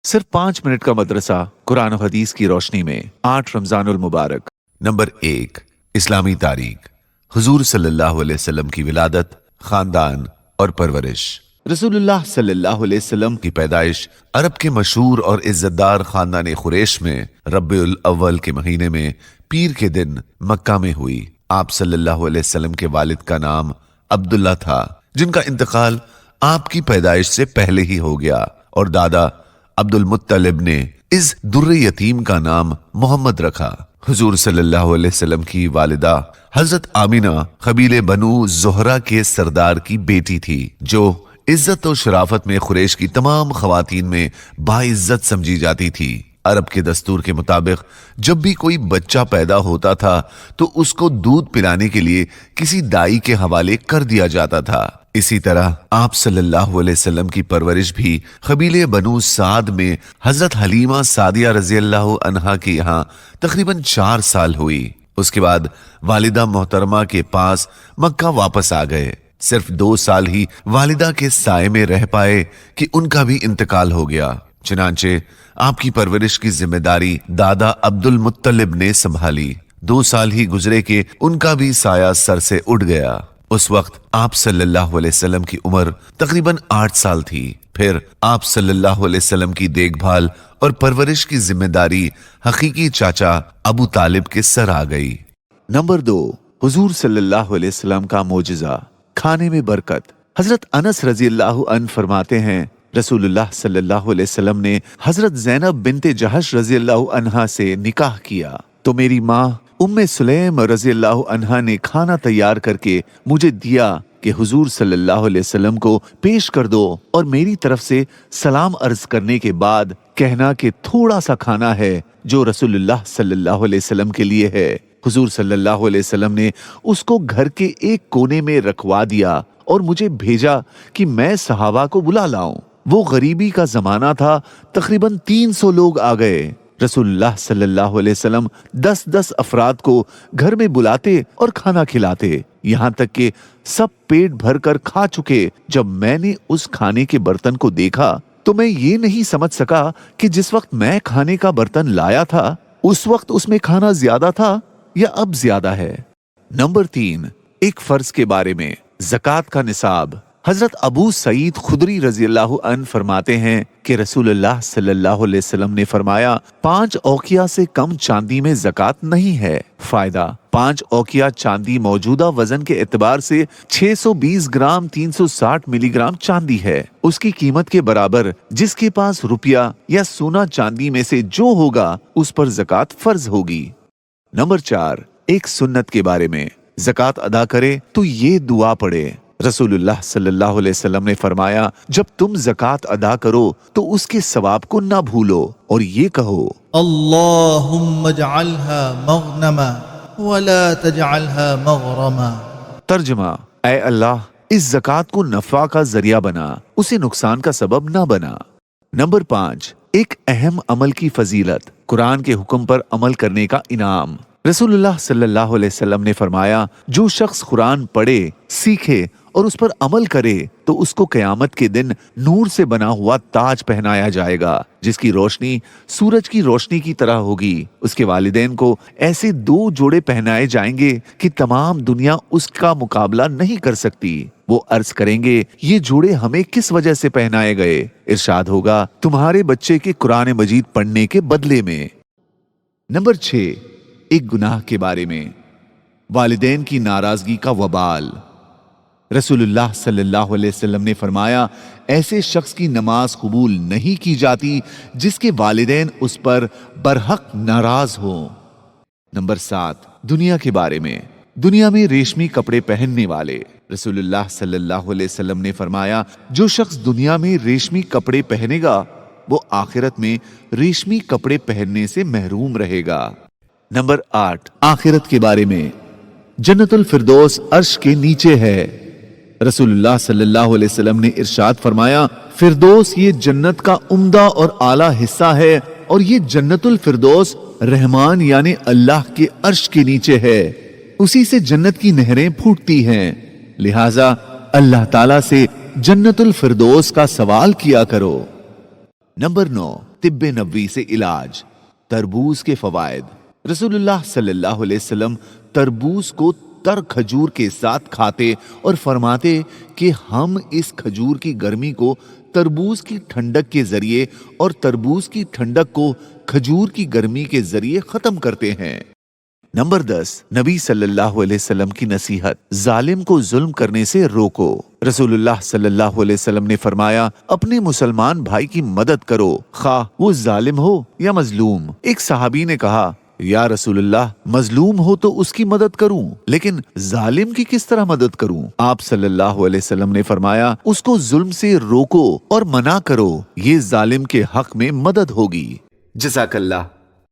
सिर्फ 5 मिनट का मदरसा कुरान और हदीस की रोशनी में 8 रमजानुल मुबारक। नंबर 1, इस्लामी तारीख। हुजूर सल्लल्लाहु अलैहि वसल्लम की विलादत, खानदान और परवरिश। रसूलुल्लाह सल्लल्लाहु अलैहि वसल्लम की पैदाइश अरब के मशहूर और इज्जतदार खानदान कुरैश में रब्बिउल अव्वल के महीने में पीर के दिन मक्का में हुई। आप सल्लल्लाहु अलैहि वसल्लम के वालिद का नाम अब्दुल्ला था, जिनका इंतकाल आपकी पैदाइश से पहले ही हो गया, और दादा अब्दुल मुत्तलिब ने इस दुर्रे यतीम का नाम मोहम्मद रखा। हुजूर सल्लल्लाहु अलैहि वसल्लम की वालिदा हजरत आमिना कबीले बनु ज़ोहरा के सरदार की बेटी थी, जो इज्जत और शराफत में कुरैश की तमाम खवातीन में बाइज्जत समझी जाती थी। अरब के दस्तूर के मुताबिक जब भी कोई बच्चा पैदा होता था तो उसको दूध पिलाने के लिए किसी दाई के हवाले कर दिया जाता था। इसी तरह आप सल्लल्लाहु अलैहि वसल्लम की परवरिश भी कबीले बनु साद में हजरत हलीमा सादिया रज़ियल्लाहु अन्हा के यहाँ तकरीबन 4 साल हुई। उसके बाद वालिदा मोहतरमा के पास मक्का वापस आ गए। सिर्फ 2 साल ही वालिदा के साए में रह पाए कि उनका भी इंतकाल हो गया। चुनांचे आपकी परवरिश की जिम्मेदारी दादा अब्दुल मुत्तलिब ने संभाली। 2 साल ही गुजरे कि उनका भी साया सर से उड़ गया। उस वक्त आप सल्लल्लाहु अलैहि वसल्लम की उम्र तकरीबन 8 साल थी। फिर आप सल्लल्लाहु अलैहि वसल्लम की देखभाल और परवरिश की जिम्मेदारी हकीकी चाचा अबू तालिब के सर आ गई। नंबर 2, हुजूर सल्लल्लाहु अलैहि वसल्लम का मोजिजा, खाने में बरकत। हजरत अनस रज़ियल्लाहु अन्हु फरमाते हैं, रसूलुल्लाह सल्लल्लाहु अलैहि वसल्लम ने हजरत ज़ैनब बिन्ते जहश रज़ियल्लाहु अन्हा से निकाह किया तो मेरी माँ उम्मे सुलैम रज़ियल्लाहु अन्हा ने खाना तैयार करके मुझे दिया कि हुजूर सल्लल्लाहु अलैहि वसल्लम को पेश कर दो और मेरी तरफ से सलाम अर्ज करने के बाद कहना कि थोड़ा सा खाना है जो रसूलुल्लाह सल्लल्लाहु अलैहि वसल्लम के लिए है। हुजूर सल्लल्लाहु अलैहि वसल्लम ने उसको घर के एक कोने में रखवा दिया और मुझे भेजा कि मैं सहाबा को बुला लाऊं। वो गरीबी का जमाना था, तकरीबन 300 लोग आ गए। रसूलुल्लाह सल्लल्लाहु अलैहि वसल्लम 10-10 अफराद को घर में बुलाते और खाना खिलाते, यहाँ तक कि सब पेट भर कर खा चुके। जब मैंने उस खाने के बर्तन को देखा तो मैं ये नहीं समझ सका कि जिस वक्त मैं खाने का बर्तन लाया था उस वक्त उसमें खाना ज्यादा था या अब ज्यादा है। नंबर 3, एक फर्ज के बारे में, ज़कात का निसाब। हजरत अबू सईद खुदरी रज़ियल्लाहु अन्हु फरमाते हैं कि रसूलुल्लाह सल्लल्लाहु अलैहि वसल्लम ने फरमाया 5 औकिया से कम चांदी में ज़कात नहीं है। फायदा, 5 औकिया चांदी मौजूदा वजन के एतबार से 620 ग्राम 360 मिलीग्राम चांदी है। उसकी कीमत के बराबर जिसके पास रुपया या सोना चांदी में से जो होगा उस पर ज़कात फर्ज होगी। नंबर 4, एक सुन्नत के बारे में, ज़कात अदा करे तो ये दुआ पढ़े। रसूलुल्लाह सल्लल्लाहु अलैहि वसल्लम ने फरमाया, जब तुम ज़कात अदा करो तो उसके सवाब को ना भूलो और ये कहो, अल्लाहुम्मा जअलहा मग़नमा वला तजअलहा मग़रमा। तर्जुमा, ऐ अल्लाह इस ज़कात को नफा का जरिया बना, उसे नुकसान का सबब ना बना। नंबर 5, एक अहम अमल की फजीलत, कुरान के हुक्म पर अमल करने का इनाम। रसूलुल्लाह सल्लल्लाहु अलैहि वसल्लम ने फरमाया, जो शख्स कुरान पढ़े, सीखे और उस पर अमल करे तो उसको क़यामत के दिन नूर से बना हुआ ताज पहनाया जाएगा जिसकी रोशनी सूरज की रोशनी की तरह होगी। उसके वालिदैन को ऐसे 2 जोड़े पहनाए जाएंगे कि तमाम दुनिया उसका मुकाबला नहीं कर सकती। वो अर्ज करेंगे, ये जोड़े हमें किस वजह से पहनाए गए? इरशाद होगा, तुम्हारे बच्चे के कुरान मजीद पढ़ने के बदले में। नंबर 6, एक गुनाह के बारे में, वालिदैन की नाराजगी का वबाल। रसूलुल्लाह सल्लल्लाहु अलैहि वसल्लम ने फरमाया, ऐसे शख्स की नमाज कबूल नहीं की जाती जिसके वालिदैन उस पर बरहक नाराज हो। नंबर 7, दुनिया के बारे में, दुनिया में रेशमी कपड़े पहनने वाले। रसूलुल्लाह सल्लल्लाहु अलैहि वसल्लम ने फरमाया, जो शख्स दुनिया में रेशमी कपड़े पहनेगा वो आखिरत में रेशमी कपड़े पहनने से महरूम रहेगा। नंबर 8, आखिरत के बारे में, जन्नतुल फिरदौस अर्श के नीचे है। रसूलुल्लाह सल्लल्लाहु अलैहि वसल्लम ने इरशाद फरमाया, फिरदौस ये जन्नत का उम्दा और आला हिस्सा है और ये जन्नतुल फिरदौस रहमान यानी अल्लाह के अर्श के नीचे है। उसी से जन्नत की नहरें फूटती हैं। लिहाजा अल्लाह ताला से जन्नतुल फिरदौस का सवाल किया करो। नंबर 9, तिब्बे नबवी से इलाज, तरबूज के फवायद। रसूलुल्लाह सल्लल्लाहु अलैहि वसल्लम तरबूज को तर खजूर के साथ खाते और फरमाते कि हम इस खजूर की गर्मी को तरबूज की ठंडक के जरिए और तरबूज की ठंडक को खजूर की गर्मी के जरिए खत्म करते हैं। नंबर 10, नबी सल्लल्लाहु अलैहि वसल्लम की नसीहत, जालिम को जुल्म करने से रोको। रसूलुल्लाह सल्लल्लाहु अलैहि वसल्लम ने फरमाया, अपने मुसलमान भाई की मदद करो, खा वो जालिम हो या मजलूम। एक सहाबी ने कहा, या रसूलुल्लाह, मजलूम हो तो उसकी मदद करूं, लेकिन जालिम की किस तरह मदद करूं? आप सल्लल्लाहु अलैहि वसल्लम ने फरमाया, उसको जुल्म से रोको और मना करो, ये जालिम के हक में मदद होगी। जज़ाकल्लाह।